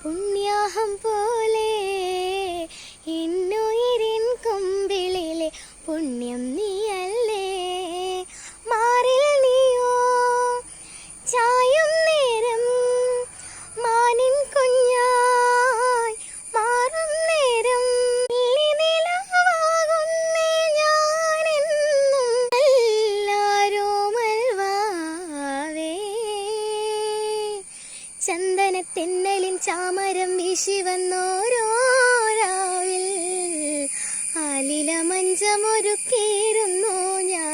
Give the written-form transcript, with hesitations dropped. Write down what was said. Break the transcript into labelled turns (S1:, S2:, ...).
S1: പുണ്യാഹം പോലെ എന്നുയിരിൻ കുമ്പിളിലെ പുണ്യം നീയല്ലേ. മാറിൽ നീയോ ചായും നേരം മാനിൻ കുഞ്ഞായി മാറും നേരം നിലവാകുന്നേ ഞാനെന്നും എല്ലാരോമൽ വാവേ. ചന്ദനത്തെന്നലിൻ ചാമരം വീശി വന്നോരോ രാവിൽ ആലില മഞ്ചമൊരുക്കിയിരുന്നു ഞാൻ.